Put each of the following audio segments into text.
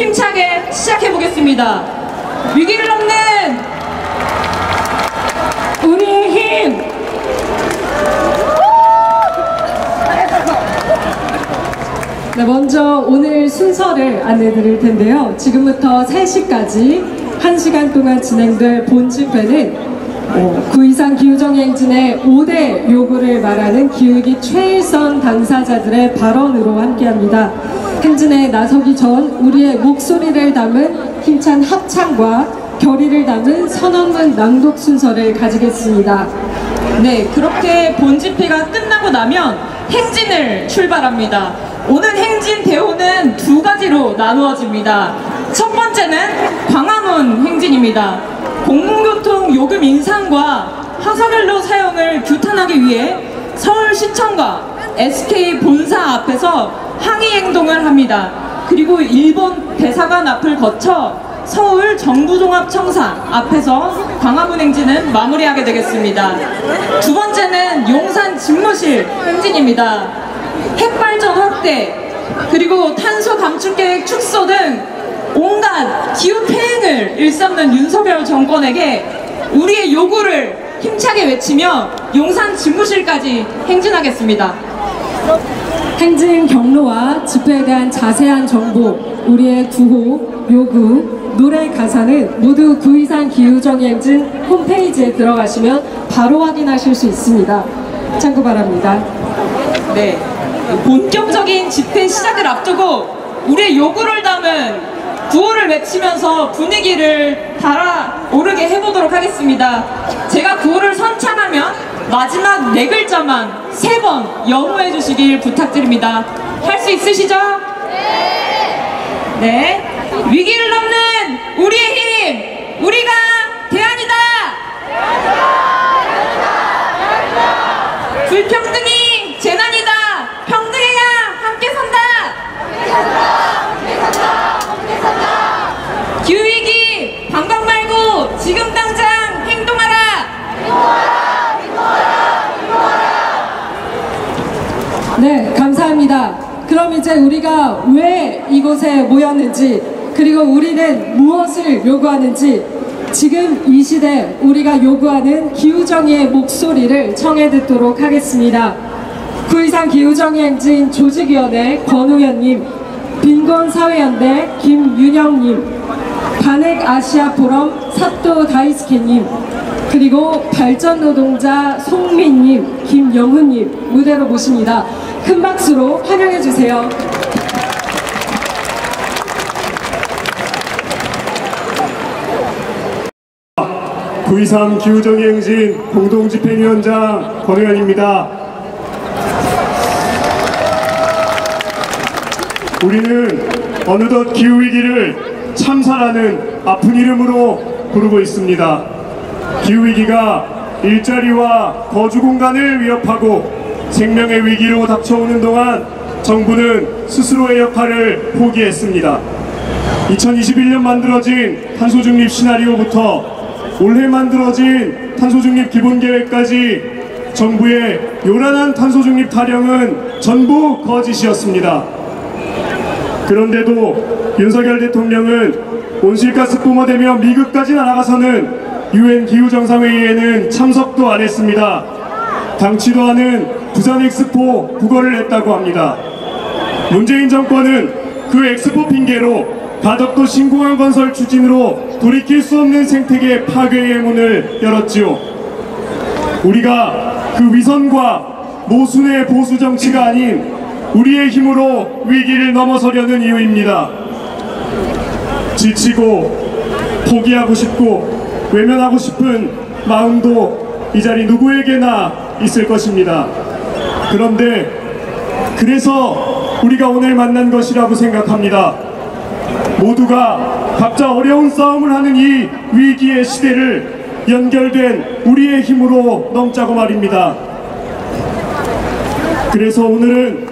힘차게 시작해보겠습니다. 위기를 넘는 우리의 힘! 네, 먼저 오늘 순서를 안내드릴 텐데요. 지금부터 3시까지 1시간 동안 진행될 본 집회는 9.23 기후정의행진의 5대 요구를 말하는 기후위기 최일선 당사자들의 발언으로 함께합니다. 행진에 나서기 전 우리의 목소리를 담은 힘찬 합창과 결의를 담은 선언문 낭독 순서를 가지겠습니다. 네, 그렇게 본 집회가 끝나고 나면 행진을 출발합니다. 오늘 행진 대우는 2가지로 나누어집니다. 첫 번째는 광화문 행진입니다. 공공교통 요금 인상과 화석연료 사용을 규탄하기 위해 서울시청과 SK 본사 앞에서 항의 행동을 합니다. 그리고 일본 대사관 앞을 거쳐 서울 정부종합청사 앞에서 광화문 행진은 마무리하게 되겠습니다. 두 번째는 용산 집무실 행진입니다. 핵발전 확대, 그리고 탄소 감축 계획 축소 등 온갖 기후 폐행을 일삼는 윤석열 정권에게 우리의 요구를 힘차게 외치며 용산 집무실까지 행진하겠습니다. 행진 경로와 집회에 대한 자세한 정보, 우리의 구호, 요구, 노래 가사는 모두 9.23 기후정의행진 홈페이지에 들어가시면 바로 확인하실 수 있습니다. 참고 바랍니다. 네, 본격적인 집회 시작을 앞두고 우리의 요구를 담은 구호를 외치면서 분위기를 달아오르게 해보도록 하겠습니다. 제가 구호를 선창하면 마지막 4글자만 3번 연호해 주시길 부탁드립니다. 할 수 있으시죠? 네. 위기를 넘는 우리의 힘! 우리가 대안이다! 불평등이 재난이다! 평등해야 함께 산다! 기후위기 방관 말고 지금 당장 행동하라! 네, 감사합니다. 그럼 이제 우리가 왜 이곳에 모였는지, 그리고 우리는 무엇을 요구하는지, 지금 이 시대 우리가 요구하는 기후정의의 목소리를 청해 듣도록 하겠습니다. 9.23 기후정의행진 조직위원회 권우현님, 빈곤사회연대 김윤영님, 반핵아시아포럼 사또 다이스케님, 그리고 발전노동자 송민님, 김영훈님 무대로 모십니다. 큰 박수로 환영해주세요. (9.23) 기후정의행진 공동집행위원장 권우현입니다. 우리는 어느덧 기후위기를 참사라는 아픈 이름으로 부르고 있습니다. 기후위기가 일자리와 거주공간을 위협하고 생명의 위기로 닥쳐오는 동안 정부는 스스로의 역할을 포기했습니다. 2021년 만들어진 탄소중립 시나리오부터 올해 만들어진 탄소중립 기본계획까지 정부의 요란한 탄소중립 타령은 전부 거짓이었습니다. 그런데도 윤석열 대통령은 온실가스 뿜어대며 미국까지 날아가서는 UN 기후정상회의에는 참석도 안 했습니다. 당치도 않은 부산 엑스포 구걸을 했다고 합니다. 문재인 정권은 그 엑스포 핑계로 가덕도 신공항 건설 추진으로 돌이킬 수 없는 생태계 파괴의 문을 열었지요. 우리가 그 위선과 모순의 보수 정치가 아닌 우리의 힘으로 위기를 넘어서려는 이유입니다. 지치고 포기하고 싶고 외면하고 싶은 마음도 이 자리 누구에게나 있을 것입니다. 그런데 그래서 우리가 오늘 만난 것이라고 생각합니다. 모두가 각자 어려운 싸움을 하는 이 위기의 시대를 연결된 우리의 힘으로 넘자고 말입니다. 그래서 오늘은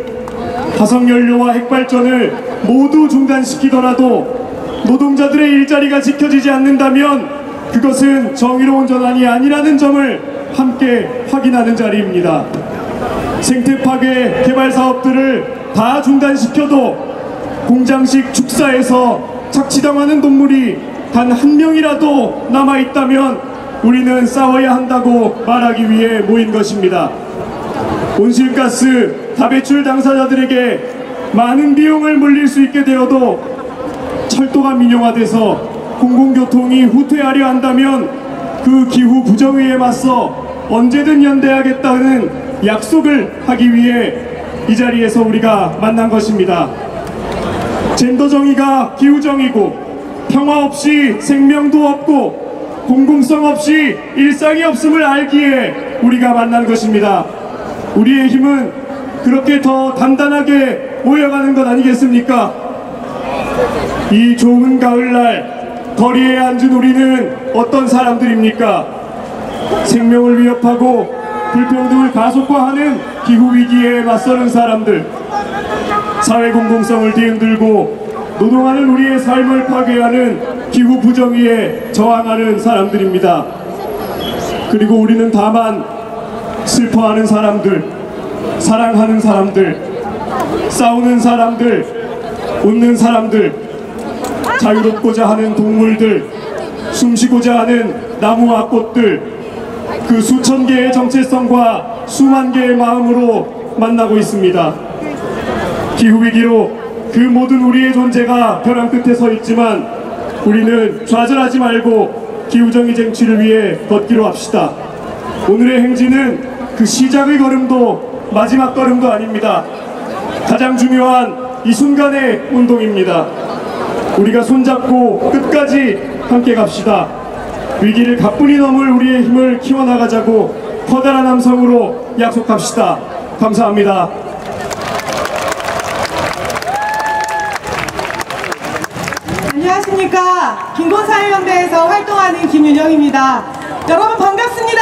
화석연료와 핵발전을 모두 중단시키더라도 노동자들의 일자리가 지켜지지 않는다면 그것은 정의로운 전환이 아니라는 점을 함께 확인하는 자리입니다. 생태파괴 개발 사업들을 다 중단시켜도 공장식 축사에서 착취당하는 동물이 단 한 명이라도 남아있다면 우리는 싸워야 한다고 말하기 위해 모인 것입니다. 온실가스 다배출 당사자들에게 많은 비용을 물릴 수 있게 되어도 철도가 민영화돼서 공공교통이 후퇴하려 한다면 그 기후 부정의에 맞서 언제든 연대하겠다는 약속을 하기 위해 이 자리에서 우리가 만난 것입니다. 젠더 정의가 기후 정의고 평화 없이 생명도 없고 공공성 없이 일상이 없음을 알기에 우리가 만난 것입니다. 우리의 힘은 그렇게 더 단단하게 모여가는 것 아니겠습니까? 이 좋은 가을날 거리에 앉은 우리는 어떤 사람들입니까? 생명을 위협하고 불평등을 가속화하는 기후위기에 맞서는 사람들, 사회 공공성을 뒤흔들고 노동하는 우리의 삶을 파괴하는 기후 부정의에 저항하는 사람들입니다. 그리고 우리는 다만 슬퍼하는 사람들, 사랑하는 사람들, 싸우는 사람들, 웃는 사람들, 자유롭고자 하는 동물들, 숨쉬고자 하는 나무와 꽃들, 그 수천 개의 정체성과 수만 개의 마음으로 만나고 있습니다. 기후위기로 그 모든 우리의 존재가 벼랑 끝에 서 있지만 우리는 좌절하지 말고 기후정의 쟁취를 위해 걷기로 합시다. 오늘의 행진은 그 시작의 걸음도 마지막 걸음도 아닙니다. 가장 중요한 이 순간의 운동입니다. 우리가 손잡고 끝까지 함께 갑시다. 위기를 가뿐히 넘을 우리의 힘을 키워나가자고 커다란 함성으로 약속합시다. 감사합니다. 안녕하십니까. 빈곤사회연대에서 활동하는 김윤영입니다. 여러분 반갑습니다.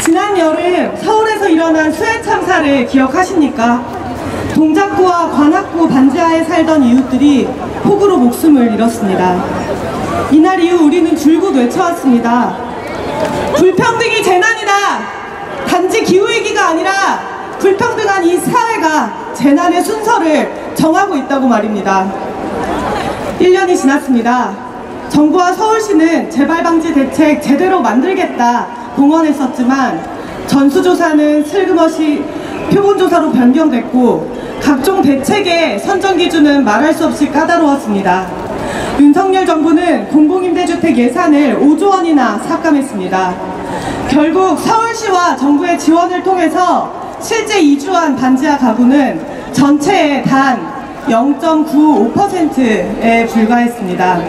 지난 여름 서울에서 일어난 수해 참사를 기억하십니까? 동작구와 관악구 반지하에 살던 이웃들이 폭우로 목숨을 잃었습니다. 이날 이후 우리는 줄곧 외쳐왔습니다. 불평등이 재난이다. 단지 기후위기가 아니라 불평등한 이 사회가 재난의 순서를 정하고 있다고 말입니다. 1년이 지났습니다. 정부와 서울시는 재발방지 대책 제대로 만들겠다 공언했었지만 전수조사는 슬그머시 표본조사로 변경됐고 각종 대책의 선정 기준은 말할 수 없이 까다로웠습니다. 윤석열 정부는 공공임대주택 예산을 5조 원이나 삭감했습니다. 결국 서울시와 정부의 지원을 통해서 실제 이주한 반지하 가구는 전체의 단 0.95%에 불과했습니다.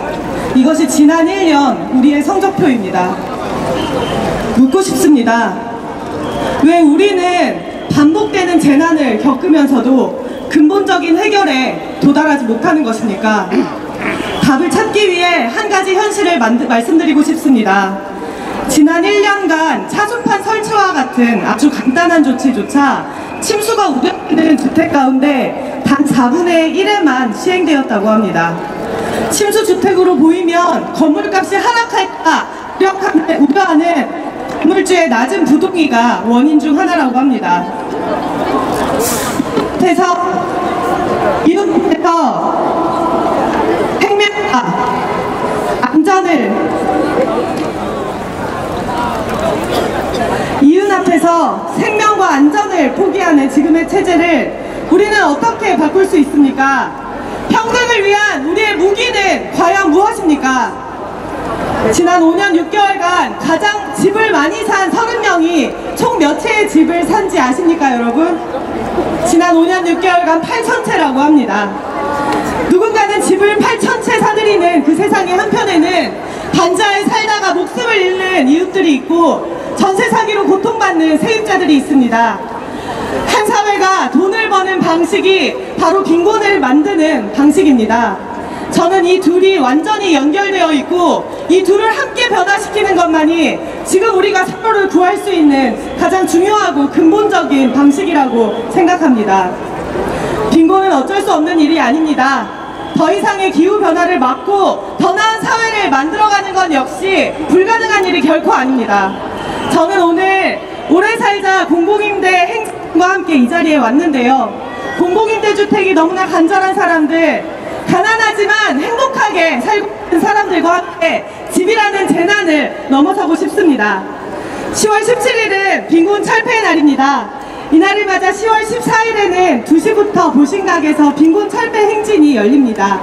이것이 지난 1년 우리의 성적표입니다. 묻고 싶습니다. 왜 우리는 반복되는 재난을 겪으면서도 근본적인 해결에 도달하지 못하는 것입니까? 답을 찾기 위해 한 가지 현실을 말씀드리고 싶습니다. 지난 1년간 차순판 설치와 같은 아주 간단한 조치조차 침수가 우려되는 주택 가운데 단 4분의 1에만 시행되었다고 합니다. 침수주택으로 보이면 건물값이 하락할까 우려하는 건물주의 낮은 부동의가 원인 중 하나라고 합니다. 이웃에서 생명과 안전을 이웃 앞에서 생명과 안전을 포기하는 지금의 체제를 우리는 어떻게 바꿀 수 있습니까? 평등을 위한 우리의 무기는 과연 무엇입니까? 지난 5년 6개월간 가장 집을 많이 산 30명이 총 몇 채의 집을 산지 아십니까, 여러분? 지난 5년 6개월간 8,000채라고 합니다. 누군가는 집을 8,000채 사들이는 그 세상의 한편에는 반지하에 살다가 목숨을 잃는 이웃들이 있고 전세 사기로 고통받는 세입자들이 있습니다. 한 사회가 돈을 버는 방식이 바로 빈곤을 만드는 방식입니다. 저는 이 둘이 완전히 연결되어 있고 이 둘을 함께 변화시키는 것만이 지금 우리가 서로를 구할 수 있는 가장 중요하고 근본적인 방식이라고 생각합니다. 빈곤은 어쩔 수 없는 일이 아닙니다. 더 이상의 기후변화를 막고 더 나은 사회를 만들어가는 건 역시 불가능한 일이 결코 아닙니다. 저는 오늘 오래 살자 공공임대 행진과 함께 이 자리에 왔는데요. 공공임대주택이 너무나 간절한 사람들, 가난하지만 행복하게 살고 있는 사람들과 함께 집이라는 재난을 넘어서고 싶습니다. 10월 17일은 빈곤 철폐의 날입니다. 이날을 맞아 10월 14일에는 2시부터 보신각에서 빈곤 철폐 행진이 열립니다.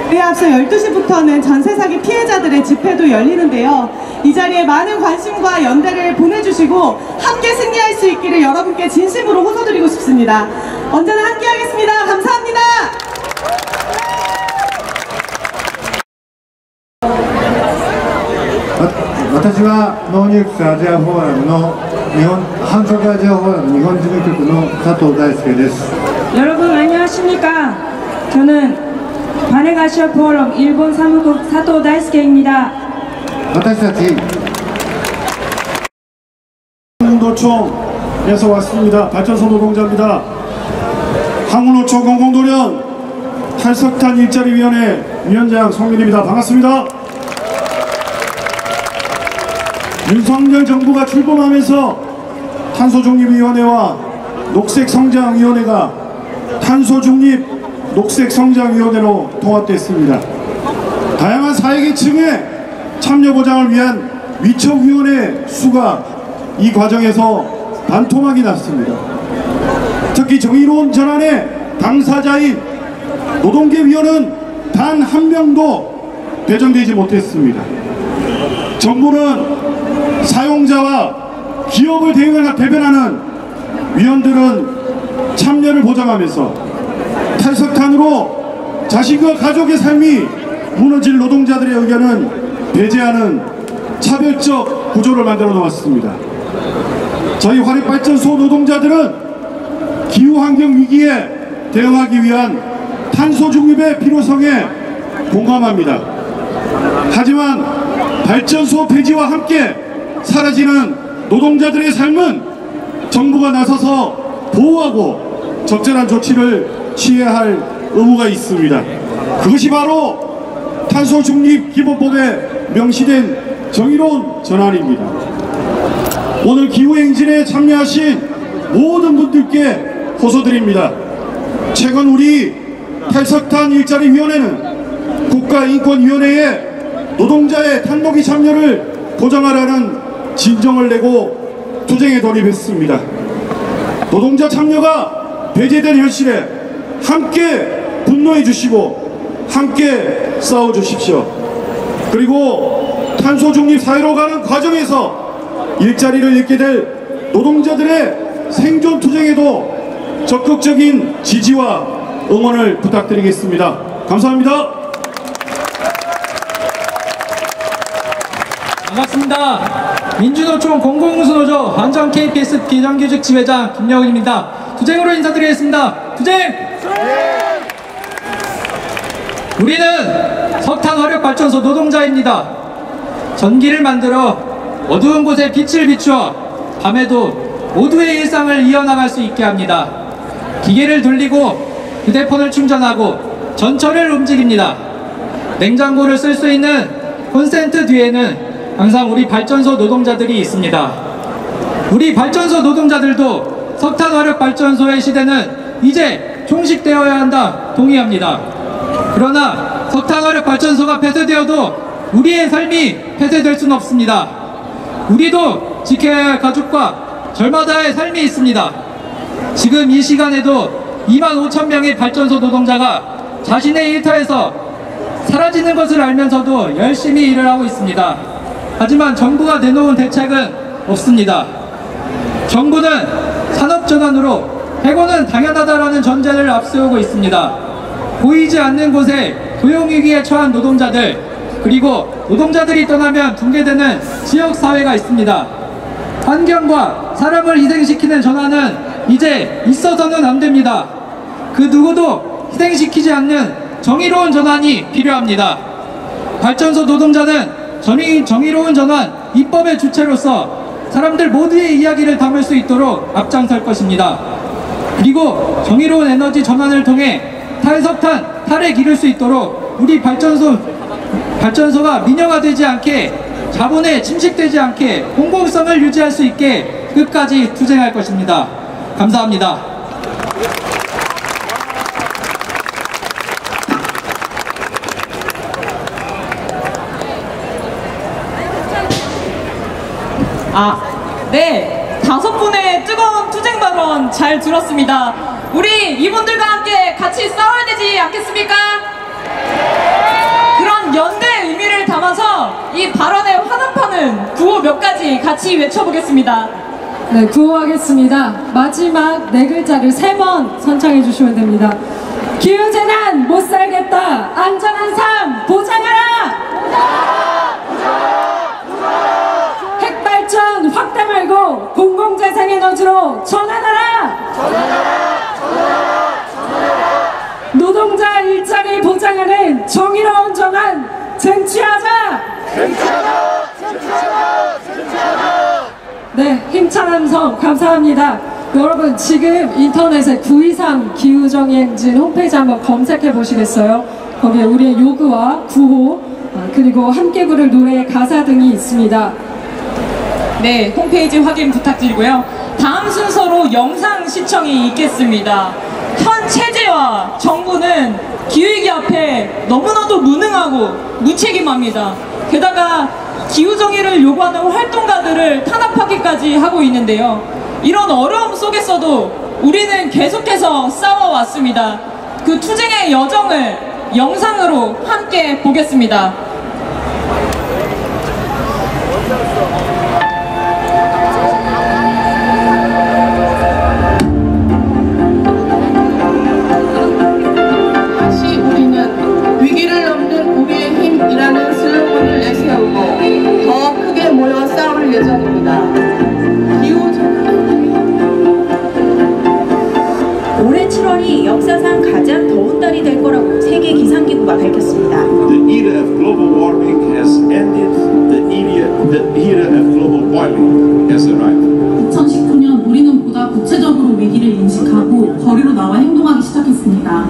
그에 앞서 12시부터는 전세 사기 피해자들의 집회도 열리는데요. 이 자리에 많은 관심과 연대를 보내주시고 함께 승리할 수 있기를 여러분께 진심으로 호소드리고 싶습니다. 언제나 함께 하겠습니다. 감사합니다. 私はノーニュークスアジアフォーラムの反則アジアフォーラム日本事務局の佐藤大輔です。 여러분 안녕하십니까? 저는 반핵아시아 포럼 일본 사무국 사토 다이스케입니다. 私たち 항공노총에서 왔습니다. 발전소 노동자입니다. 항공노총 공공도련 탈석탄 일자리위원회 위원장 송민입니다. 반갑습니다. 윤석열 정부가 출범하면서 탄소중립위원회와 녹색성장위원회가 탄소중립 녹색성장위원회로 통합됐습니다. 다양한 사회계층의 참여 보장을 위한 위촉위원회 수가 이 과정에서 반토막이 났습니다. 특히 정의로운 전환의 당사자인 노동계위원은 단 한 명도 배정되지 못했습니다. 정부는 사용자와 기업을 대변하는 위원들은 참여를 보장하면서 탈석탄으로 자신과 가족의 삶이 무너질 노동자들의 의견은 배제하는 차별적 구조를 만들어 놓았습니다. 저희 화력발전소 노동자들은 기후환경 위기에 대응하기 위한 탄소 중립의 필요성에 공감합니다. 하지만 발전소 폐지와 함께 사라지는 노동자들의 삶은 정부가 나서서 보호하고 적절한 조치를 취해야 할 의무가 있습니다. 그것이 바로 탄소중립기본법에 명시된 정의로운 전환입니다. 오늘 기후행진에 참여하신 모든 분들께 호소드립니다. 최근 우리 탈석탄 일자리위원회는 국가인권위원회에 노동자의 탄노기 참여를 보장하라는 진정을 내고 투쟁에 돌입했습니다. 노동자 참여가 배제된 현실에 함께 분노해 주시고 함께 싸워 주십시오. 그리고 탄소중립 사회로 가는 과정에서 일자리를 잃게 될 노동자들의 생존 투쟁에도 적극적인 지지와 응원을 부탁드리겠습니다. 감사합니다. 반갑습니다. 민주노총 공공운수노조 한정 KPS 비정규직 지회장 김영은입니다. 투쟁으로 인사드리겠습니다. 투쟁! 우리는 석탄화력발전소 노동자입니다. 전기를 만들어 어두운 곳에 빛을 비추어 밤에도 모두의 일상을 이어나갈 수 있게 합니다. 기계를 돌리고 휴대폰을 충전하고 전철을 움직입니다. 냉장고를 쓸 수 있는 콘센트 뒤에는 항상 우리 발전소 노동자들이 있습니다. 우리 발전소 노동자들도 석탄화력발전소의 시대는 이제 종식되어야 한다 동의합니다. 그러나 석탄화력발전소가 폐쇄되어도 우리의 삶이 폐쇄될 수는 없습니다. 우리도 지켜야 할 가족과 절마다의 삶이 있습니다. 지금 이 시간에도 25,000명의 발전소 노동자가 자신의 일터에서 사라지는 것을 알면서도 열심히 일을 하고 있습니다. 하지만 정부가 내놓은 대책은 없습니다. 정부는 산업전환으로 해고는 당연하다라는 전제를 앞세우고 있습니다. 보이지 않는 곳에 고용위기에 처한 노동자들, 그리고 노동자들이 떠나면 붕괴되는 지역사회가 있습니다. 환경과 사람을 희생시키는 전환은 이제 있어서는 안 됩니다. 그 누구도 희생시키지 않는 정의로운 전환이 필요합니다. 발전소 노동자는 정의로운 전환 입법의 주체로서 사람들 모두의 이야기를 담을 수 있도록 앞장설 것입니다. 그리고 정의로운 에너지 전환을 통해 탈석탄, 탈에 기를 수 있도록 우리 발전소가 민영화되지 않게, 자본에 침식되지 않게 공공성을 유지할 수 있게 끝까지 투쟁할 것입니다. 감사합니다. 네, 5분의 뜨거운 투쟁 발언 잘 들었습니다. 우리 이분들과 함께 같이 싸워야 되지 않겠습니까? 그런 연대 의미를 담아서 이 발언의 화답하는 구호 몇 가지 같이 외쳐보겠습니다. 네, 구호하겠습니다. 마지막 4글자를 3번 선창해 주시면 됩니다. 기후재난 못 살겠다. 안전한 삶 보장하라. 핵발전 확대 말고 공공재생에너지로 전환하라. 노동자 일자리 보장하는 정의로운 전환 쟁취하자. 네, 힘찬 함성 감사합니다. 여러분 지금 인터넷에 923 기후정의행진 홈페이지 한번 검색해 보시겠어요? 거기에 우리의 요구와 구호 그리고 함께 부를 노래의 가사 등이 있습니다. 네, 홈페이지 확인 부탁드리고요. 다음 순서로 영상 시청이 있겠습니다. 현 체제와 정부는 기후위기 앞에 너무나도 무능하고 무책임합니다. 게다가 기후정의를 요구하는 활동가들을 탄압하기까지 하고 있는데요. 이런 어려움 속에서도 우리는 계속해서 싸워왔습니다. 그 투쟁의 여정을 영상으로 함께 보겠습니다. 다시 우리는 위기를 넘는 우리의 힘이라는 슬로건을 내세우고 더 크게 모여 싸울 예정입니다. 올해 7월이 역사상 가장 더운 달이 될 거라고 세계 기상기구가 밝혔습니다. The era of global warming has ended. The era of global boiling has arrived. 2019년 우리는 보다 구체적으로 위기를 인식하고 거리로 나와 행동하기 시작했습니다.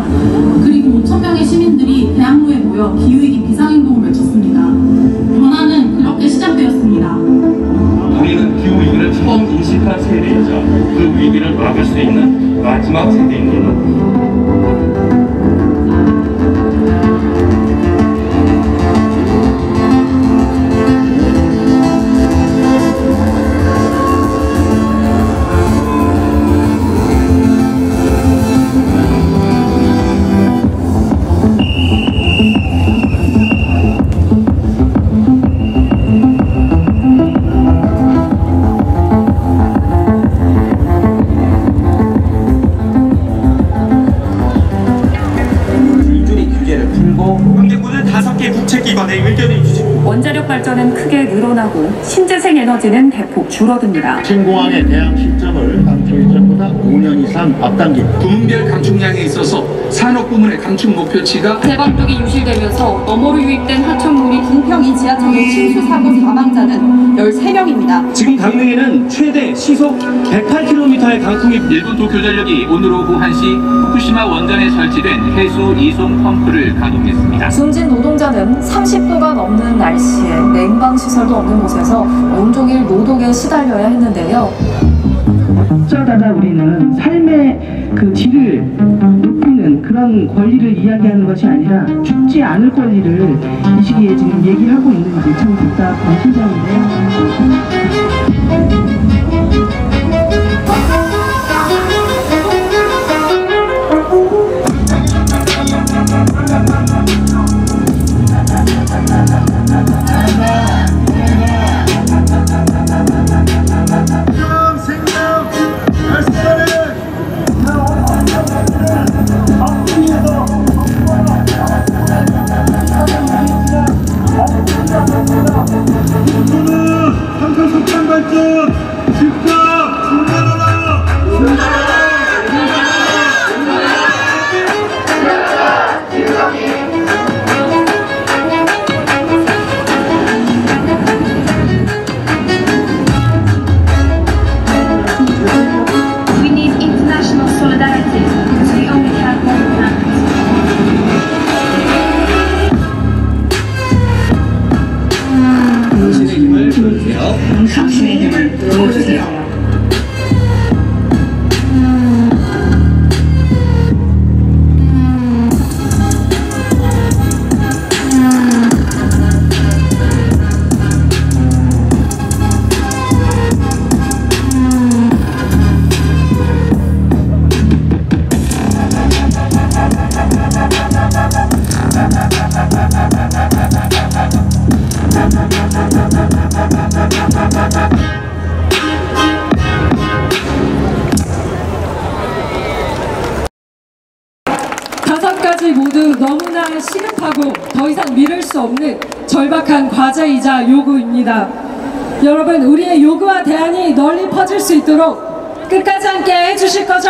그리고 5,000명의 시민들이 대학로에 모여 기후위기 비상행동을 외쳤습니다. 변화는 그렇게 시작되었습니다. 우리는 기후위기를 처음 인식한 세대이자 그 위기를 막을 수 있는 마지막 세대입니다. 원자력 발전은 크게 늘어나고 신재생 에너지는 대폭 줄어듭니다. 신공항에 대한 시점을 당초 예정보다 5년 이상 앞당긴 부문별 감축량에 있어서 산업 부문의 감축 목표치가 대방쪽이 유실되면서 너머로 유입된 하천물이 궁평 지하철로 침수 사고 사망자는 13명입니다. 지금 강릉에는 최대 시속 108km의 강풍이 일본 도쿄전력이 오늘 오후 1시 후쿠시마 원전에 설치된 해수 이송 펌프를 가동했습니다. 숨진 노동자는 30도가 넘는 날씨에 냉방 시설도 없는 곳에서 온종일 노동에 시달려야 했는데요. 어쩌다가 우리는 삶의 그 질을 높이는 그런 권리를 이야기하는 것이 아니라 죽지 않을 권리를 이 시기에 지금 얘기하고 있는지 참 답답한 심정인데요. 당신의 힘을 보여주세요. 다섯 가지 모두 너무나 시급하고 더 이상 미룰 수 없는 절박한 과제이자 요구입니다. 여러분, 우리의 요구와 대안이 널리 퍼질 수 있도록 끝까지 함께 해주실 거죠?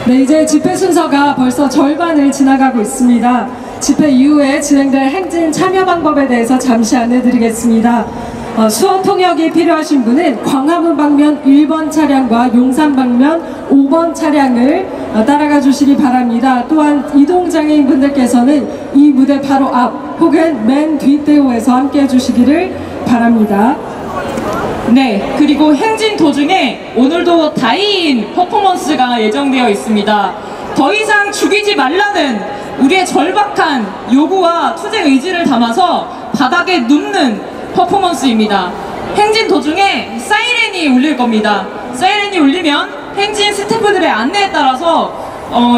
네, 이제 집회 순서가 벌써 절반을 지나가고 있습니다. 집회 이후에 진행될 행진 참여 방법에 대해서 잠시 안내드리겠습니다. 수어 통역이 필요하신 분은 광화문 방면 1번 차량과 용산 방면 5번 차량을 따라가 주시기 바랍니다. 또한 이동장애인 분들께서는 이 무대 바로 앞 혹은 맨 뒷대호에서 함께 해주시기를 바랍니다. 네, 그리고 행진 도중에 오늘도 다이인 퍼포먼스가 예정되어 있습니다. 더 이상 죽이지 말라는 우리의 절박한 요구와 투쟁 의지를 담아서 바닥에 눕는 퍼포먼스입니다. 행진 도중에 사이렌이 울릴 겁니다. 사이렌이 울리면 행진 스태프들의 안내에 따라서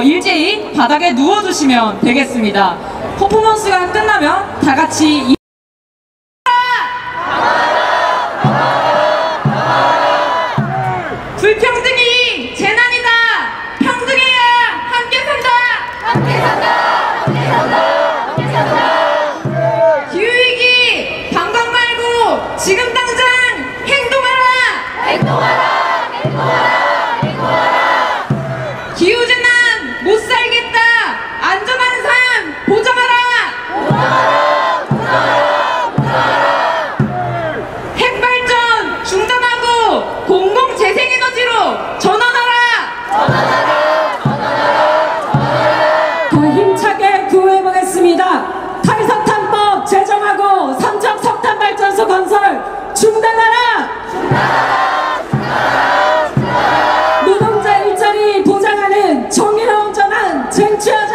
일제히 바닥에 누워주시면 되겠습니다. 퍼포먼스가 끝나면 다 같이 불평등이 재난이다. 평등해야 함께 산다. 함께 산다. 함께 산다. 함께 산다. 기후위기 방광 말고 지금 당장 행동하라. 행동하라. 행동하라. 행동하라. 기후재난 못 살겠다. 안전한 삶 보장하라. 보장하라. 보장하라. 보장하라. 핵발전 중단하고 공공재생에너지로 전환하라. 전환하라. 전환하라. 전환하라. 더 힘차게 구호해보겠습니다. 탈석탄법 제정하고 삼척 석탄발전소 건설 중단하라. 중단하라. 중단하라. 중단하라. 노동자 일자리 보장하는 정의로운 전환 쟁취하자.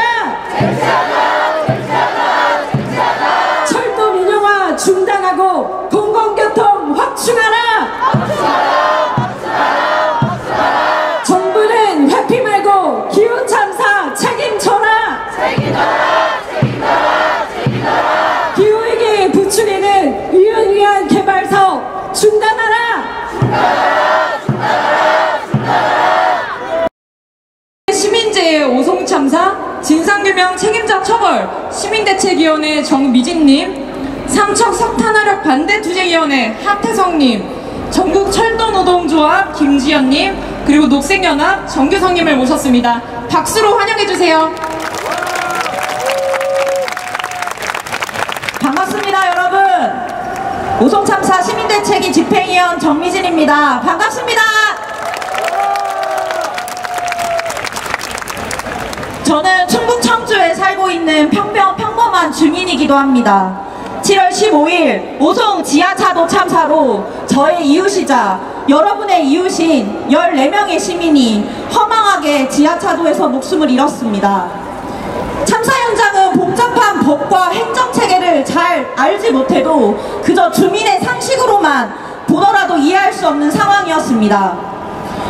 쟁취하자. 쟁취하자. 쟁취하자. 철도 민영화 중단하고 공공교통 확충하라. 확충하라. 확충하라. 확충하라. 정부는 회피 말고 기후참사 책임져라. 책임져라. 책임져라. 책임져라. 기후위기 부추기는 이윤 위한 개발 사업 중단하라. 중단하라. 중단하라. 중단하라. 시민재해 오송참사 진상규명 책임자 처벌 시민대책위원회 정미진님, 삼척 석탄화력 반대투쟁위원회 하태성님, 전국철도노동조합 김지연님, 그리고 녹색연합 정규성님을 모셨습니다. 박수로 환영해주세요. 반갑습니다, 여러분. 오송참사 시민대책위 집행위원 정미진입니다. 반갑습니다. 저는 충북 청주에 살고 있는 평범한 주민이기도 합니다. 7월 15일 오송 지하차도 참사로 저의 이웃이자 여러분의 이웃인 14명의 시민이 허망하게 지하차도에서 목숨을 잃었습니다. 참사 현장은 복잡한 법과 행정체계를 잘 알지 못해도 그저 주민의 상식으로만 보더라도 이해할 수 없는 상황이었습니다.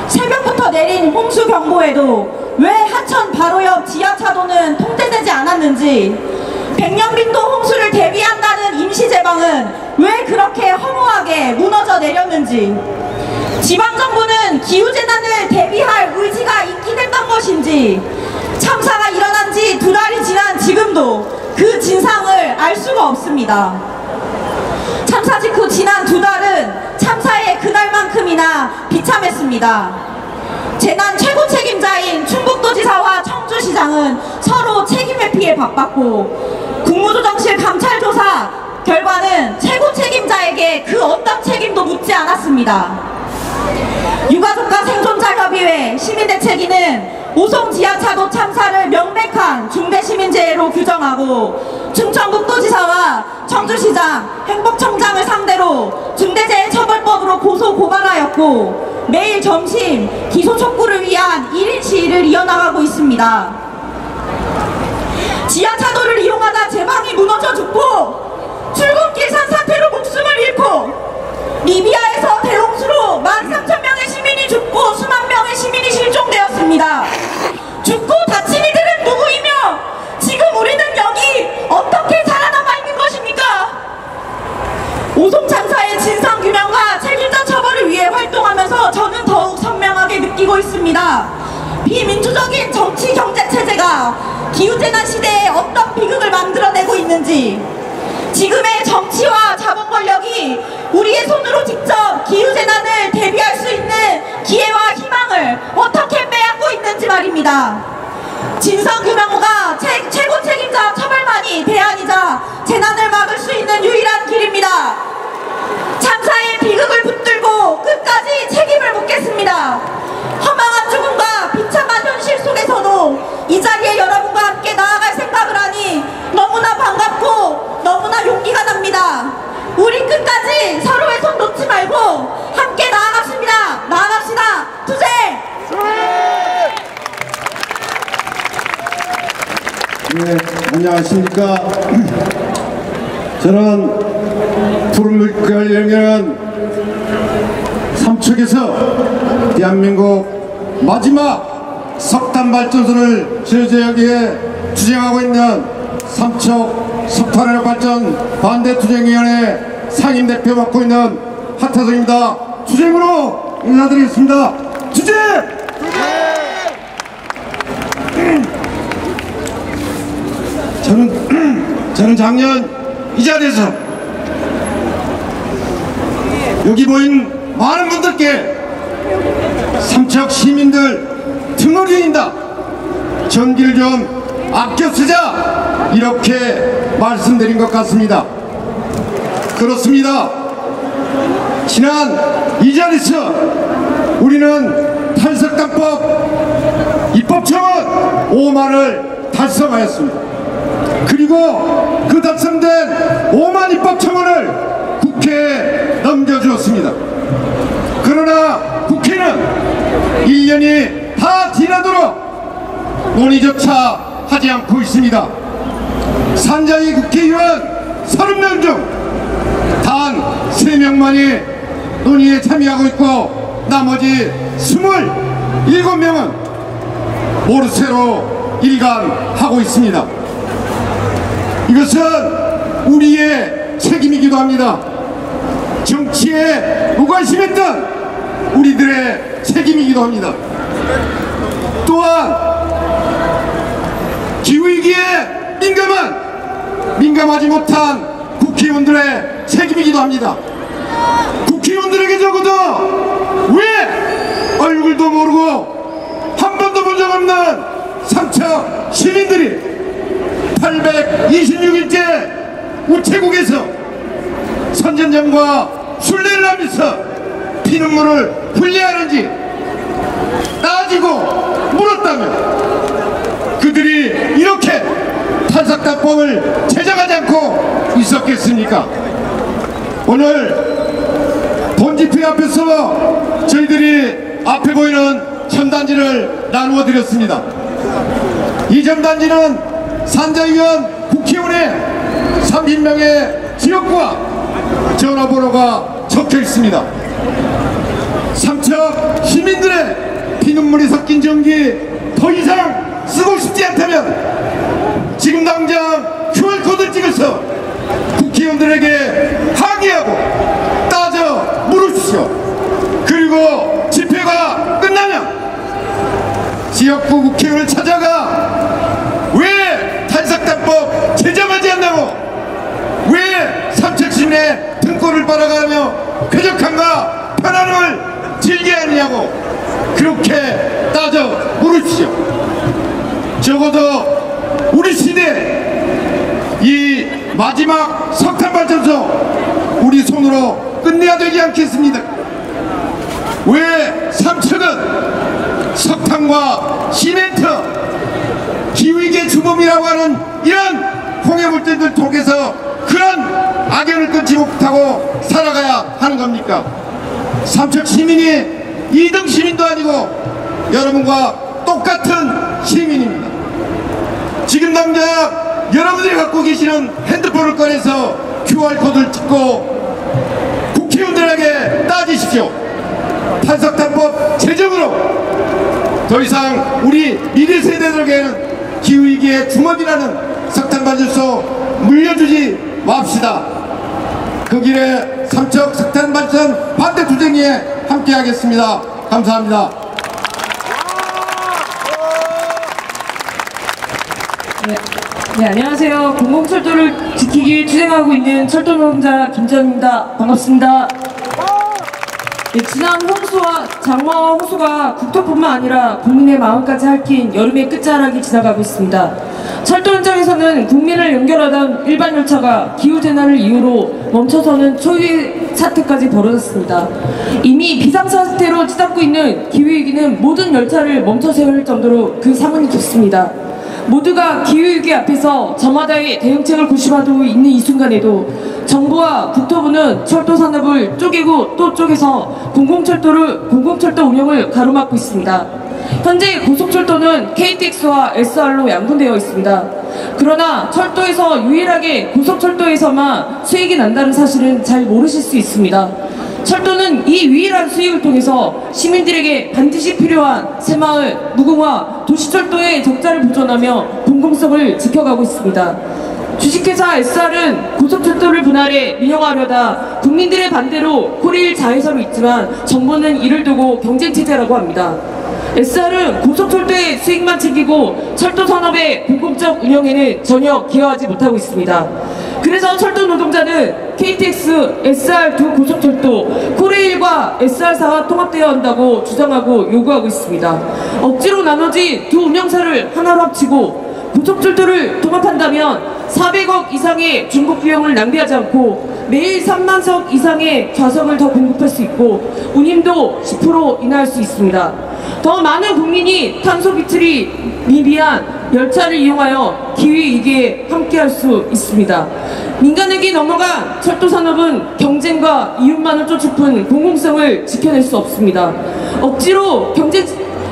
새벽부터 내린 홍수경보에도 왜 하천 바로 옆 지하차도는 통제되지 않았는지, 백년빈도 홍수를 대비한다는 임시제방은 왜 그렇게 허무하게 무너져 내렸는지, 지방정부는 기후재난을 대비할 의지가 있긴 했던 것인지, 참사가 일어난 지 2달이 지난 지금도 그 진상을 알 수가 없습니다. 참사 직후 지난 2달은 참사의 그날만큼이나 비참했습니다. 재난 최고 책임자인 충북도지사와 청주시장은 서로 책임 회피에 바빴고, 국무조정실 감찰조사 결과는 최고 책임자에게 그 어떤 책임도 묻지 않았습니다. 유가족과 생존자협의회 시민대책위는 오송 지하차도 참사를 명백한 중대시민재해로 규정하고, 충청북도지사와 청주시장, 행복청장을 상대로 중대재해처벌법으로 고소 고발하였고, 매일 점심 기소 촉구를 위한 1인 시위를 이어나가고 있습니다. 지하차도를 이용하다 제방이 무너져 죽고, 출근길 산사태로 목숨을 잃고, 리비아에서 대홍수로 13,000명의 시민이 죽고 수만 명의 시민이 실종되었습니다. 죽고 다친 이들은 누구이며 지금 우리는 여기 어떻게 살아남아 있는 것입니까? 오송 참사의 손으로 직접 기후재난을 대비할 수 있는 기회와 희망을 어떻게 빼앗고 있는지 말입니다. 진상규명호가 최고 책임자 처벌만이 대안이자 재난을 막을 수 있는 유일한 길입니다. 참사의 비극을 붙들고 끝까지 책임을 묻겠습니다. 허망한 죽음과 비참한 현실 속에서도 이 자리에 여러분과 함께 나아갈 생각을 하니 너무나 반갑고 너무나 용기가 납니다. 우리 끝까지 서로의 손 놓지 말고 함께 나아갑시다. 투쟁! 네, 안녕하십니까. 저는 푸른물결 영향은 삼척에서 대한민국 마지막 석탄발전소를 제조하기에 투쟁하고 있는 삼척 석탄화력발전 반대투쟁위원회 상임대표 맡고 있는 하태성입니다. 투쟁으로 인사드리겠습니다. 투쟁! 저는 작년 이 자리에서 여기 모인 많은 분들께 삼척 시민들 등을 휘인다, 전기를 좀 아껴 쓰자, 이렇게 말씀드린 것 같습니다. 그렇습니다. 지난 이 자리에서 우리는 탈석탄법 입법청원 5만을 달성하였습니다. 그리고 그 달성된 5만 입법청원을 국회에 넘겨주었습니다. 그러나 국회는 1년이 다 지나도록 논의조차 하지 않고 있습니다. 산자위 국회의원 30명 중 단 3명만이 논의에 참여하고 있고 나머지 27명은 모르쇠로 일관하고 있습니다. 이것은 우리의 책임이기도 합니다. 정치에 무관심했던 우리들의 책임이기도 합니다. 또한 기후위기에 민감하지 못한 국회의원들의 책임이기도 합니다. 국회의원들에게 적어도 왜 얼굴도 모르고 한 번도 본 적 없는 삼척 시민들이 826일째 우체국에서 선전전과 순례를 하면서 피눈물을 흘려야 하는지 따지고 물었다면 그들이 이렇게 탈석탄법을 제정하지 않고 있었겠습니까? 오늘 본집회 앞에서 저희들이 앞에 보이는 전단지를 나누어 드렸습니다. 이 전단지는 산자위원 국회의원의 30명의 지역과 전화번호가 적혀 있습니다. 삼척 시민들의 피눈물이 섞인 전기 더 이상 쓰고 싶지 않다면 지금 당장 QR코드를 찍어서 국회의원들에게 항의하고 따져 물으십시오. 그리고 집회가 끝나면 지역구 국회의원을 찾아가 왜 탈석탄법 제정하지 않냐고, 왜 삼척 시민의 등골을 빨아가며 쾌적함과 편안함을 즐겨야 하느냐고 그렇게 따져 물으십시오. 적어도 우리 시대 이 마지막 석탄발전소 우리 손으로 끝내야 되지 않겠습니다. 왜 삼척은 석탄과 시멘트, 기후위기의 주범이라고 하는 이런 홍해물질들 통해서 그런 악연을 끊지 못하고 살아가야 하는 겁니까? 삼척 시민이 2등 시민도 아니고 여러분과 똑같은 시민입니다. 지금 당장 여러분들이 갖고 계시는 핸드폰을 꺼내서 QR코드를 찍고 국회의원들에게 따지십시오. 탈석탄법 제정으로 더 이상 우리 미래 세대들에게는 기후위기의 주먹이라는 석탄발전소 물려주지 맙시다. 그 길에 삼척 석탄발전 반대투쟁에 함께하겠습니다. 감사합니다. 네, 안녕하세요. 공공철도를 지키기 위해 투쟁하고 있는 철도노동자 김재현입니다. 반갑습니다. 지난 홍수와 장마와 호수가 국토뿐만 아니라 국민의 마음까지 핥힌 여름의 끝자락이 지나가고 있습니다. 철도 현장에서는 국민을 연결하던 일반 열차가 기후재난을 이유로 멈춰서는 초유의 사태까지 벌어졌습니다. 이미 비상사태로 치닫고 있는 기후위기는 모든 열차를 멈춰서야 할 정도로 그 상흔이 깊습니다. 모두가 기후위기 앞에서 저마다의 대응책을 고심하고 있는 이 순간에도 정부와 국토부는 철도 산업을 쪼개고 또 쪼개서 공공철도 운영을 가로막고 있습니다. 현재 고속철도는 KTX와 SR로 양분되어 있습니다. 그러나 철도에서 유일하게 고속철도에서만 수익이 난다는 사실은 잘 모르실 수 있습니다. 철도는 이 유일한 수익을 통해서 시민들에게 반드시 필요한 새마을, 무궁화, 도시철도의 적자를 보존하며 공공성을 지켜가고 있습니다. 주식회사 SR은 고속철도를 분할해 민영화하려다 국민들의 반대로 코리일 자회사로 있지만 정부는 이를 두고 경쟁체제라고 합니다. SR은 고속철도의 수익만 챙기고 철도 산업의 공공적 운영에는 전혀 기여하지 못하고 있습니다. 그래서 철도 노동자는 KTX, SR 두 고속철도, 코레일과 SR사와 통합되어야 한다고 주장하고 요구하고 있습니다. 억지로 나눠진 두 운영사를 하나로 합치고 고속철도를 통합한다면 400억 이상의 중복 비용을 낭비하지 않고 매일 3만석 이상의 좌석을 더 공급할 수 있고 운임도 10% 인하할 수 있습니다. 더 많은 국민이 탄소 비틀이 미비한 열차를 이용하여 기후위기에 함께할 수 있습니다. 민간에게 넘어간 철도 산업은 경쟁과 이윤만을 쫓아픈 공공성을 지켜낼 수 없습니다.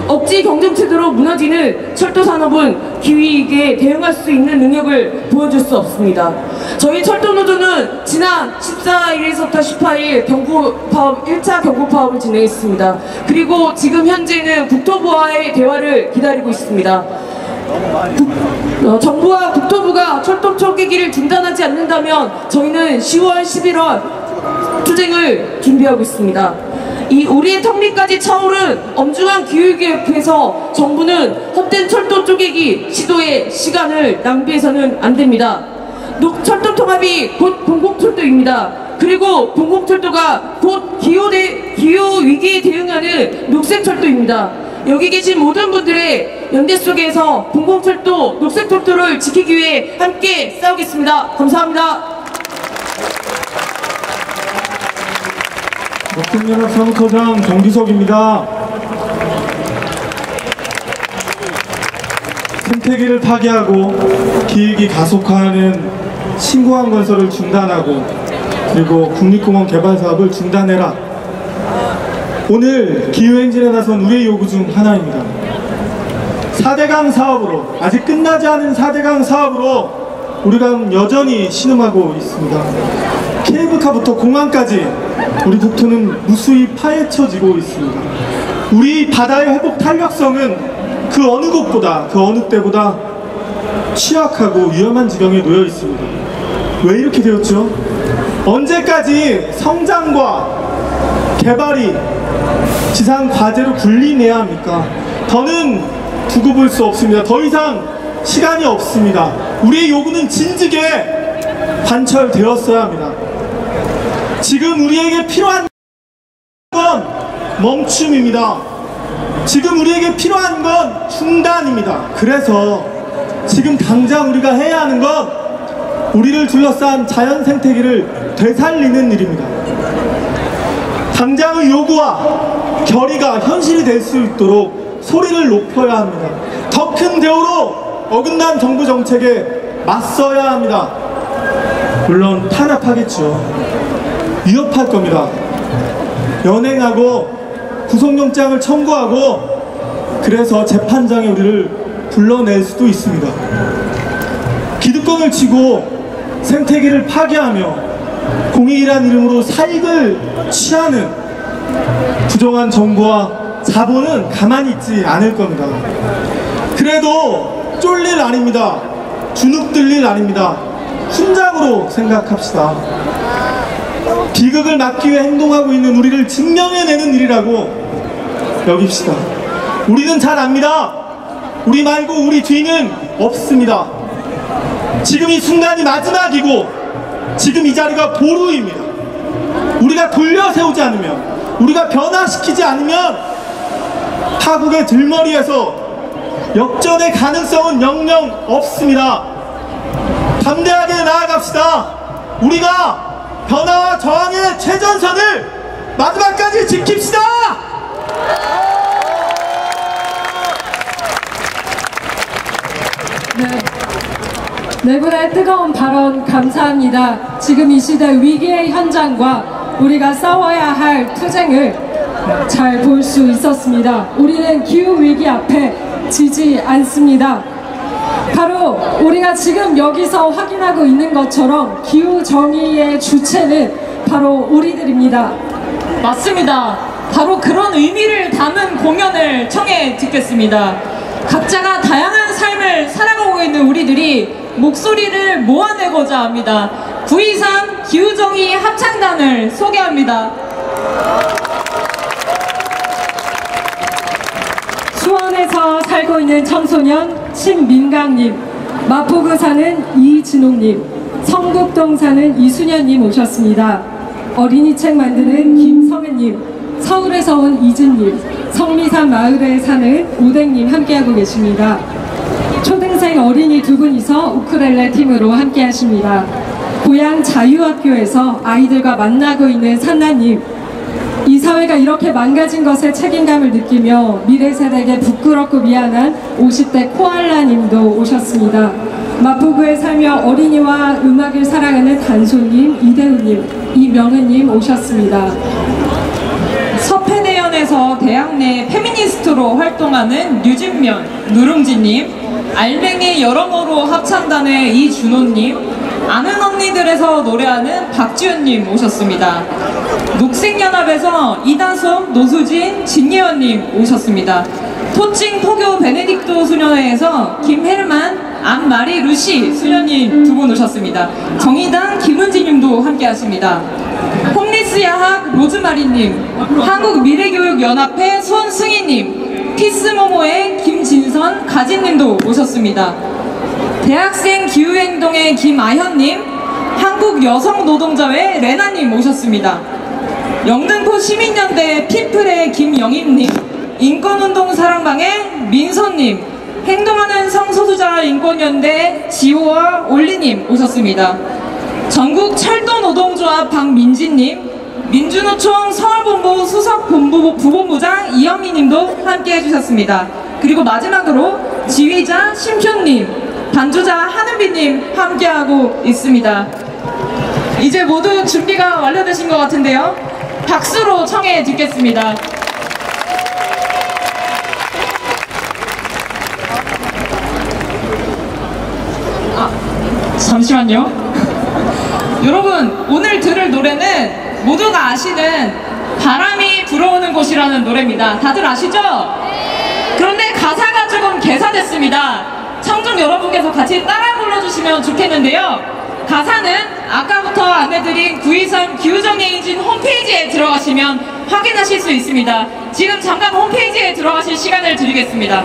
억지 경쟁체제로 무너지는 철도 산업은 기후위기에 대응할 수 있는 능력을 보여줄 수 없습니다. 저희 철도노조는 지난 14일에서부터 18일 경고파업 1차 경고파업을 진행했습니다. 그리고 지금 현재는 국토부와의 대화를 기다리고 있습니다. 정부와 국토부가 철도 쪼개기를 중단하지 않는다면 저희는 10월, 11월 투쟁을 준비하고 있습니다. 우리의 턱 밑까지 차오른 엄중한 기후위기 옆에서 정부는 헛된 철도 쪼개기 시도에 시간을 낭비해서는 안 됩니다. 철도 통합이 곧 공공철도입니다. 그리고 공공철도가 곧 기후위기에 대응하는 녹색철도입니다. 여기 계신 모든 분들의 연대 속에서 공공철도, 녹색철도를 지키기 위해 함께 싸우겠습니다. 감사합니다. 녹색연합 사무처장 정기석입니다. 생태계를 파괴하고 기획이 가속화하는 신고한 건설을 중단하고 그리고 국립공원 개발 사업을 중단해라. 오늘 기후행진에 나선 우리의 요구 중 하나입니다. 4대강 사업으로, 아직 끝나지 않은 4대강 사업으로 우리가 여전히 신음하고 있습니다. 케이블카부터 공항까지 우리 국토는 무수히 파헤쳐지고 있습니다. 우리 바다의 회복 탄력성은 그 어느 곳보다, 그 어느 때보다 취약하고 위험한 지경에 놓여 있습니다. 왜 이렇게 되었죠? 언제까지 성장과 개발이 지상 과제로 군림해야 합니까? 더는 두고 볼 수 없습니다. 더 이상 시간이 없습니다. 우리의 요구는 진즉에 관철되었어야 합니다. 지금 우리에게 필요한 건 멈춤입니다. 지금 우리에게 필요한 건 중단입니다. 그래서 지금 당장 우리가 해야 하는 건 우리를 둘러싼 자연 생태계를 되살리는 일입니다. 당장의 요구와 결의가 현실이 될 수 있도록 소리를 높여야 합니다. 더 큰 대우로 어긋난 정부 정책에 맞서야 합니다. 물론 탄압하겠죠. 위협할 겁니다. 연행하고 구속영장을 청구하고 그래서 재판장에 우리를 불러낼 수도 있습니다. 기득권을 치고 생태계를 파괴하며 공익이란 이름으로 사익을 취하는 부정한 정부와 자본은 가만히 있지 않을 겁니다. 그래도 쫄 일 아닙니다. 주눅들 일 아닙니다. 훈장으로 생각합시다. 비극을 막기 위해 행동하고 있는 우리를 증명해내는 일이라고 여깁시다. 우리는 잘 압니다. 우리 말고 우리 뒤는 없습니다. 지금 이 순간이 마지막이고 지금 이 자리가 보루입니다. 우리가 돌려세우지 않으면, 우리가 변화시키지 않으면 타국의 들머리에서 역전의 가능성은 영영 없습니다. 담대하게 나아갑시다. 우리가 변화와 저항의 최전선을 마지막까지 지킵시다. 네 분의 뜨거운 발언 감사합니다. 지금 이 시대 위기의 현장과 우리가 싸워야 할 투쟁을 잘 볼 수 있었습니다. 우리는 기후위기 앞에 지지 않습니다. 바로 우리가 지금 여기서 확인하고 있는 것처럼 기후정의의 주체는 바로 우리들입니다. 맞습니다. 바로 그런 의미를 담은 공연을 청해 듣겠습니다. 각자가 다양한 삶을 살아가고 있는 우리들이 목소리를 모아내고자 합니다. 923 기후정의 합창단을 소개합니다. 수원에서 살고 있는 청소년 신민강님, 마포구 사는 이진옥님, 성북동 사는 이순현님 오셨습니다. 어린이책 만드는 김성은님, 서울에서 온 이진님, 성미산 마을에 사는 오뎅님 함께하고 계십니다. 초등생 어린이 두 분이서 우크렐레 팀으로 함께 하십니다. 고향 자유학교에서 아이들과 만나고 있는 산나님, 이 사회가 이렇게 망가진 것에 책임감을 느끼며 미래 세대에게 부끄럽고 미안한 50대 코알라님도 오셨습니다. 마포구에 살며 어린이와 음악을 사랑하는 단소님, 이대우님, 이명은님 오셨습니다. 서패대연에서 대학 내 페미니스트로 활동하는 류진면, 누룽지님, 알맹이 여러모로 합창단의 이준호님, 아는 언니들에서 노래하는 박지현님 오셨습니다. 녹색연합에서 이다솜, 노수진, 진예원님 오셨습니다. 토칭 포교 베네딕토 수녀회에서 김헬만, 안마리 루시 수녀님 두 분 오셨습니다. 정의당 김은지님도 함께 하십니다. 홈리스 야학 로즈마리님, 한국미래교육연합회 손승희님, 피스모모의 김진선, 가진님도 오셨습니다. 대학생 기후행동의 김아현님, 한국여성노동자회 레나님 오셨습니다. 영등포 시민연대 피플의 김영임님, 인권운동 사랑방의 민선님, 행동하는 성소수자 인권연대 지호와 올리님 오셨습니다. 전국 철도노동조합 박민지님, 민주노총 서울본부 수석부본부장 이영미님도 함께 해주셨습니다. 그리고 마지막으로 지휘자 심표님, 반주자 하는비님 함께하고 있습니다. 이제 모두 준비가 완료되신 것 같은데요. 박수로 청해 듣겠습니다. 잠시만요. 여러분, 오늘 들을 노래는 모두가 아시는 바람이 불어오는 곳이라는 노래입니다. 다들 아시죠? 그런데 가사가 조금 개사됐습니다. 청중 여러분께서 같이 따라 불러주시면 좋겠는데요. 가사는 아까부터 안내드린 923 기후정의인진 홈페이지에 들어가시면 확인하실 수 있습니다. 지금 잠깐 홈페이지에 들어가실 시간을 드리겠습니다.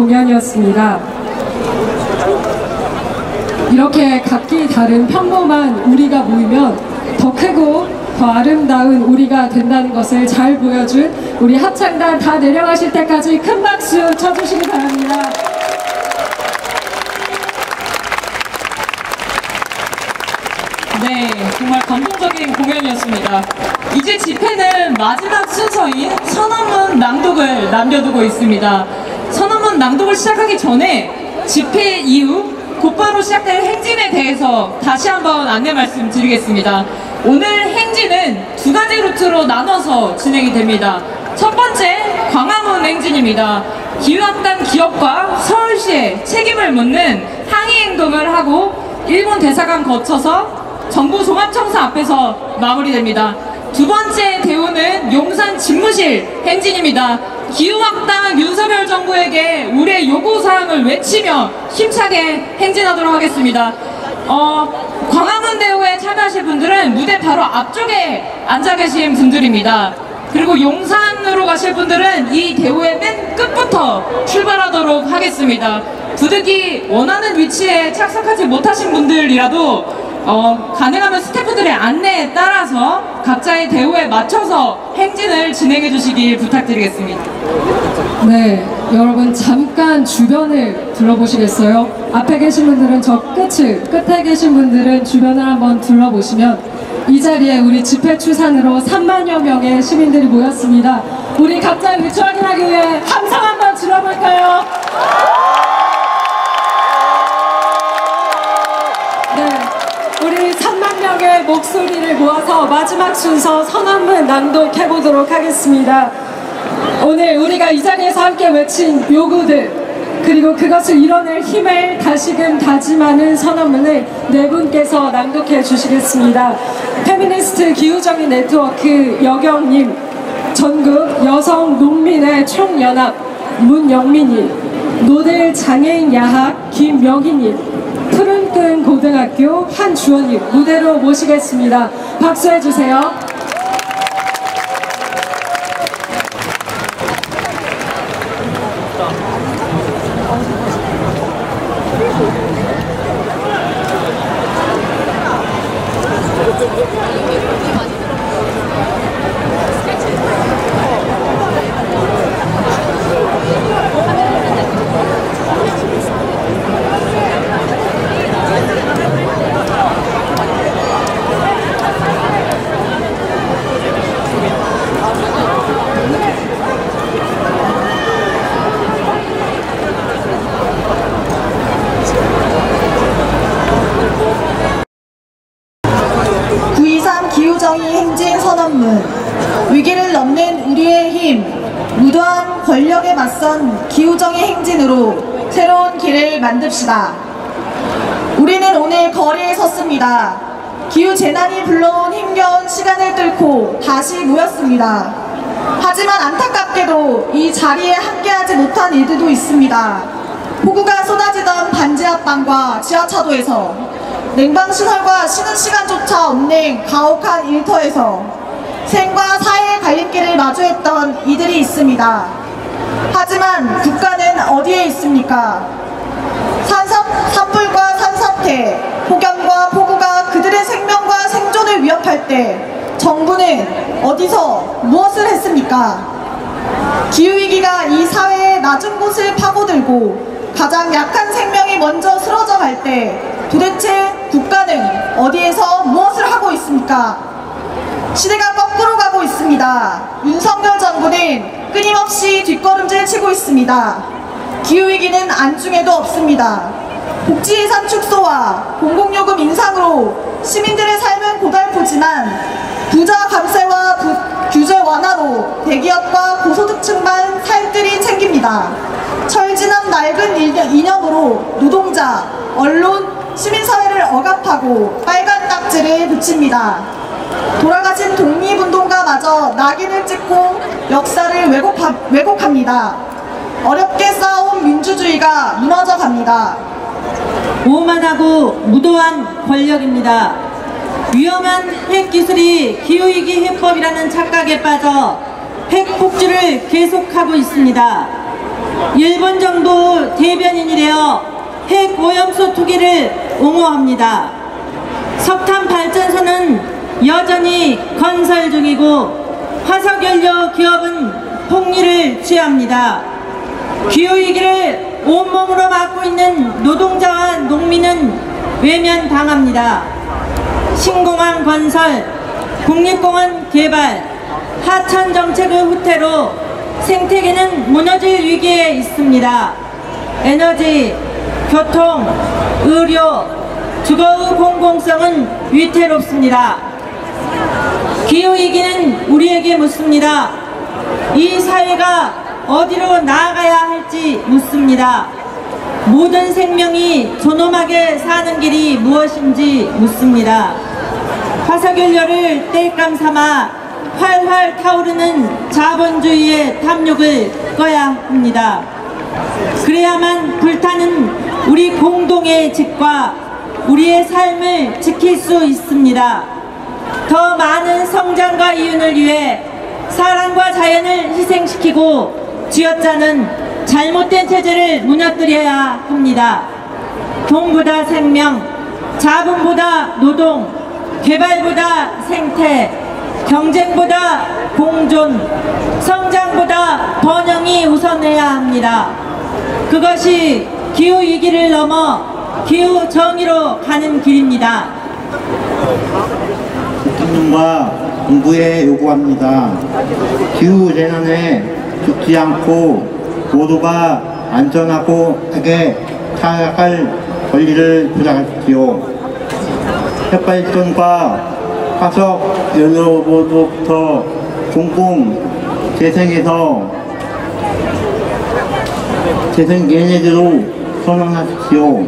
공연이었습니다. 이렇게 각기 다른 평범한 우리가 모이면 더 크고 더 아름다운 우리가 된다는 것을 잘 보여준 우리 합창단 다 내려가실 때까지 큰 박수 쳐주시기 바랍니다. 네, 정말 감동적인 공연이었습니다. 이제 집회는 마지막 순서인 선언문 낭독을 남겨두고 있습니다. 선언문 낭독을 시작하기 전에 집회 이후 곧바로 시작될 행진에 대해서 다시 한번 안내 말씀드리겠습니다. 오늘 행진은 두 가지 루트로 나눠서 진행이 됩니다. 첫 번째, 광화문 행진입니다. 기후악단 기업과 서울시에 책임을 묻는 항의 행동을 하고 일본 대사관 거쳐서 정부 종합청사 앞에서 마무리됩니다. 두 번째 대우는 용산 집무실 행진입니다. 기후악당 윤석열 정부에게 우리의 요구사항을 외치며 힘차게 행진하도록 하겠습니다. 광화문 대우에 참여하실 분들은 무대 바로 앞쪽에 앉아 계신 분들입니다. 그리고 용산으로 가실 분들은 이 대우의 맨 끝부터 출발하도록 하겠습니다. 부득이 원하는 위치에 착석하지 못하신 분들이라도 가능하면 스태프들의 안내에 따라서 각자의 대우에 맞춰서 행진을 진행해 주시길 부탁드리겠습니다. 네, 여러분 잠깐 주변을 둘러보시겠어요? 앞에 계신 분들은 저 끝에 계신 분들은 주변을 한번 둘러보시면 이 자리에 우리 집회 추산으로 3만여 명의 시민들이 모였습니다. 우리 각자의 위치 확인하기 위해 함성 한번 질러볼까요? 네, 우리 3만 명의 목소리를 모아서 마지막 순서 선언문 낭독해보도록 하겠습니다. 오늘 우리가 이 자리에서 함께 외친 요구들 그리고 그것을 이뤄낼 힘을 다시금 다짐하는 선언문을 네 분께서 낭독해 주시겠습니다. 페미니스트 기후정의 네트워크 여경님, 전국 여성 농민의 총연합 문영민님, 노들 장애인 야학 김명희님, 푸른끈 고등학교 한주원님 무대로 모시겠습니다. 박수해 주세요. 기후정의 행진 선언문. 위기를 넘는 우리의 힘, 무도한 권력에 맞선 기후정의 행진으로 새로운 길을 만듭시다. 우리는 오늘 거리에 섰습니다. 기후재난이 불러온 힘겨운 시간을 뚫고 다시 모였습니다. 하지만 안타깝게도 이 자리에 함께하지 못한 일들도 있습니다. 폭우가 쏟아지던 반지 앞방과 지하차도에서, 냉방시설과 쉬는 시간조차 없는 가혹한 일터에서 생과 사회의 갈림길을 마주했던 이들이 있습니다. 하지만 국가는 어디에 있습니까? 산불과 산사태, 폭염과 폭우가 그들의 생명과 생존을 위협할 때 정부는 어디서 무엇을 했습니까? 기후위기가 이 사회의 낮은 곳을 파고들고 가장 약한 생명이 먼저 쓰러져 갈 때 도대체 국가는 어디에서 무엇을 하고 있습니까? 시대가 거꾸로 가고 있습니다. 윤석열 정부는 끊임없이 뒷걸음질 치고 있습니다. 기후위기는 안중에도 없습니다. 복지예산 축소와 공공요금 인상으로 시민들의 삶은 고달프지만 부자 감세와 규제 완화로 대기업과 고소득층만 살뜰히 챙깁니다. 철지난 낡은 이념으로 노동자, 언론, 시민사회를 억압하고 빨간 딱지를 붙입니다. 돌아가신 독립운동가마저 낙인을 찍고 역사를 왜곡합니다. 어렵게 쌓아온 민주주의가 무너져갑니다. 오만하고 무도한 권력입니다. 위험한 핵기술이 기후위기 해법이라는 착각에 빠져 핵폭주를 계속하고 있습니다. 일본 정부 대변인이 되어 핵 오염수 투기를 옹호합니다. 석탄 발전소는 여전히 건설 중이고 화석연료 기업은 폭리를 취합니다. 기후위기를 온몸으로 맞고 있는 노동자와 농민은 외면당합니다. 신공항 건설, 국립공원 개발, 하천 정책의 후퇴로 생태계는 무너질 위기에 있습니다. 에너지, 교통, 의료, 주거의 공공성은 위태롭습니다. 기후위기는 우리에게 묻습니다. 이 사회가 어디로 나아가야 할지 묻습니다. 모든 생명이 존엄하게 사는 길이 무엇인지 묻습니다. 화석연료를 땔감 삼아 활활 타오르는 자본주의의 탐욕을 꺼야 합니다. 그래야만 불타는 우리 공동의 집과 우리의 삶을 지킬 수 있습니다. 더 많은 성장과 이윤을 위해 사람과 자연을 희생시키고 쥐어짜는 잘못된 체제를 무너뜨려야 합니다. 돈보다 생명, 자본보다 노동, 개발보다 생태, 경쟁보다 공존, 성장보다 번영이 우선해야 합니다. 그것이 기후위기를 넘어 기후정의로 가는 길입니다. 대통령과 정부에 요구합니다. 기후재난에 죽지 않고 모두가 안전하고 하게 살아갈 권리를 보장하십시오. 햇발전과 화석 연료로부터 공공재생에서 재생에너지로 선언하십시오.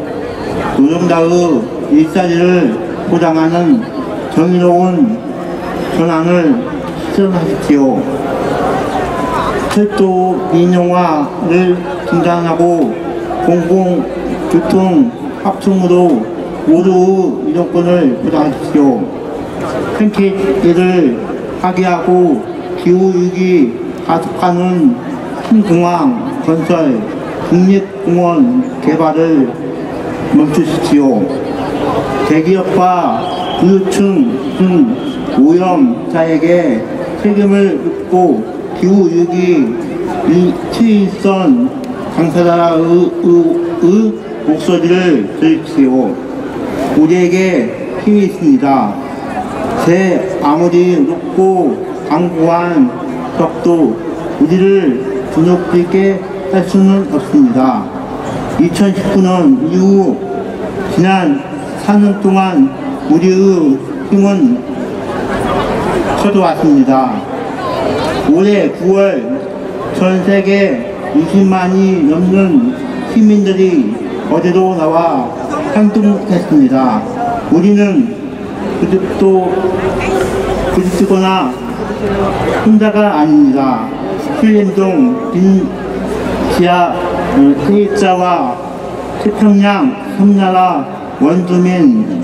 노동자의 일자리를 보장하는 정의로운 전환을 실현하십시오. 철도 민영화를 중단하고 공공교통 합충으로 모두의 이동권을 보장하십시오. 팬케이크를 파괴하고 기후위기 가속하는 신공항 건설, 국립공원 개발을 멈추십시오. 대기업과 부유층 등 오염자에게 책임을 묻고 기후위기 일치선 당사자의 목소리를 들으십시오. 우리에게 힘이 있습니다. 제 아무리 높고 강고한 벽도 우리를 주눅들게 할 수는 없습니다. 2019년 이후 지난 4년 동안 우리의 힘은 커져왔습니다. 올해 9월 전 세계 20만이 넘는 시민들이 거제도 나와 행동했습니다. 우리는 부딪히거나 혼자가 아닙니다. 필림동 빈지하 세입자와 태평양 섬나라 원주민,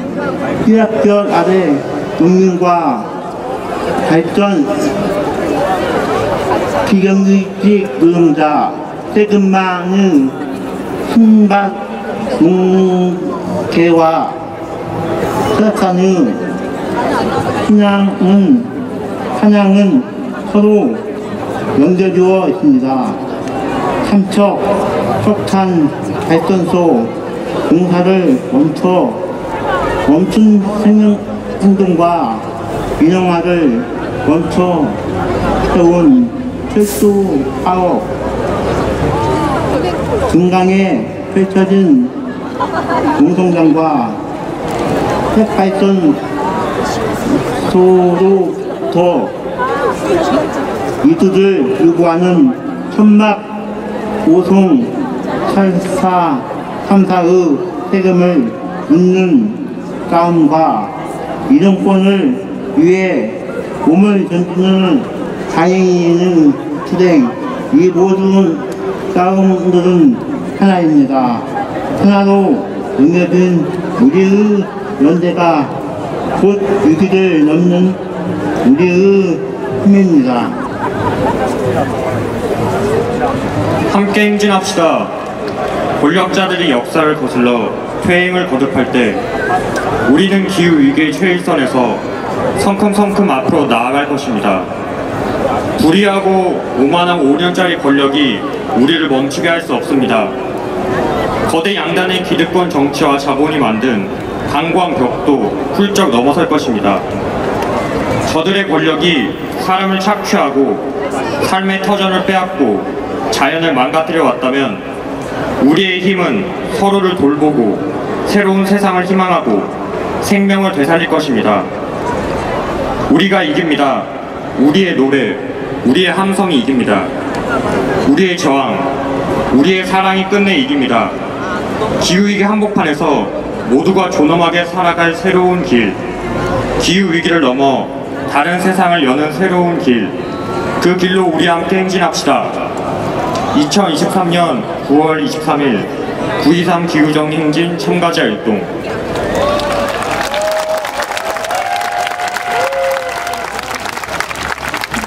희락별 아래 농민과 발전 비경직 노동자, 세금 많은 신박 농계와 사상의 사냥은 서로 연결되어 있습니다. 삼척 석탄 발전소 공사를 멈춘 행동과 민영화를 멈춰 세운 철도 사업, 금강에 펼쳐진 농성장과 핵발전소로부터 이들을 요구하는 천막 오송 3사의 세금을 묻는 싸움과 이동권을 위해 몸을 던지는 장애인의 투쟁, 이 모든 싸움들은 하나입니다. 하나로 응해진 우리의 연대가 곧 위기를 넘는 우리의 힘입니다. 함께 행진합시다. 권력자들이 역사를 거슬러 퇴행을 거듭할 때 우리는 기후위기의 최일선에서 성큼성큼 앞으로 나아갈 것입니다. 불의하고 오만한 5년짜리 권력이 우리를 멈추게 할 수 없습니다. 거대 양단의 기득권 정치와 자본이 만든 강광벽도 훌쩍 넘어설 것입니다. 저들의 권력이 사람을 착취하고 삶의 터전을 빼앗고 자연을 망가뜨려 왔다면 우리의 힘은 서로를 돌보고 새로운 세상을 희망하고 생명을 되살릴 것입니다. 우리가 이깁니다. 우리의 노래, 우리의 함성이 이깁니다. 우리의 저항, 우리의 사랑이 끝내 이깁니다. 기후위기 한복판에서 모두가 존엄하게 살아갈 새로운 길, 기후위기를 넘어 다른 세상을 여는 새로운 길, 그 길로 우리 함께 행진합시다. 2023년 9월 23일 9.23 기후정의 행진 참가자 일동.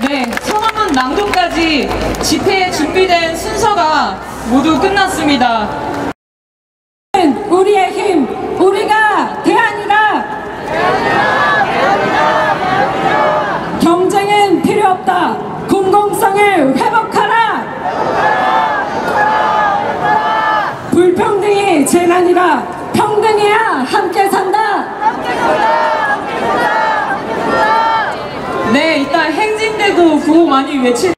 네, 성화문 낭독까지 집회에 준비된 순서가 모두 끝났습니다. 우리의 힘, 우리가 대안이다. 경쟁은 필요 없다. 공공성을 회복하라. 불평등이 재난이라. 평등해야 함께 산다. 네, 이따 행진대도 구호 많이 외칠